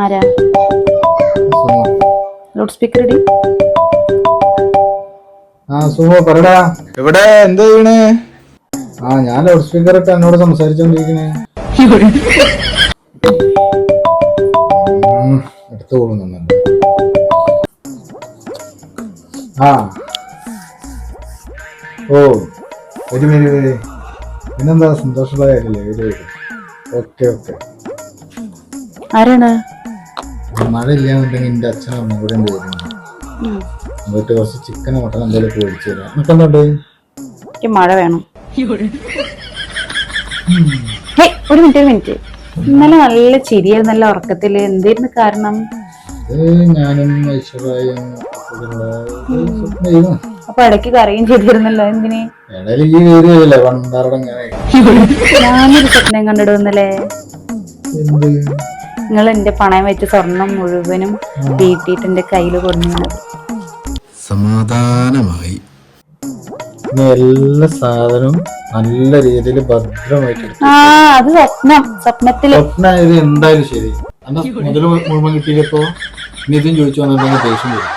ആരാ? Loud speaker ഇടി. Sumo പറടാ. എവിടെ എന്താ ചെയ്യണേ? ഞാൻ ലൗഡ് സ്പീക്കർ ഇട്ട് എന്നോട് സംസാരിച്ചോണ്ടിരിക്കണേ. എടുത്തു പോകുന്നുണ്ട്. വരി. പിന്നെന്താ, സന്തോഷമുള്ള കാര്യല്ലേ? വരും. ഓക്കെ. ആരാണ്? മഴ ഇല്ലാന്നുണ്ടെങ്കിൽ എന്റെ അച്ഛനും അമ്മയും കൂടെ വരുന്നുണ്ട്. എന്നിട്ട് കുറച്ച് ചിക്കനോ മട്ടനോ എന്തെങ്കിലും മേടിച്ചു തരാം. എന്നിട്ടെന്തുണ്ട്? എനിക്ക് മഴ വേണം. ഒരു മിനിറ്റ്. ഇന്നലെ നല്ല ചിരിയായിരുന്നു, നല്ല ഉറക്കത്തില്. എന്തായിരുന്നു കാരണം? ഞാനും ഐശ്വര്യയും അപ്പൊ ഇടയ്ക്ക് കരയും ചെയ്തിരുന്നല്ലോ, എന്തിന്? ഞാനൊരു സ്വപ്നം കണ്ടിടുന്നല്ലേ. നിങ്ങൾ എന്റെ പണയം വെച്ച സ്വർണം മുഴുവനും വീട്ടിട്ട് എന്റെ കയ്യില് കൊടുന്നു. സമാധാനമായി. എല്ലാ സാധനവും നല്ല രീതിയിൽ ഭദ്രമായിട്ട് അത് സ്വപ്നത്തില് സ്വപ്നം. എന്തായാലും ശരി. മുതൽ മുഴുവൻ കിട്ടിയപ്പോ നിതിൻ ചോദിച്ചു വന്നിട്ടുണ്ടെങ്കിൽ ദേഷ്യം വരും.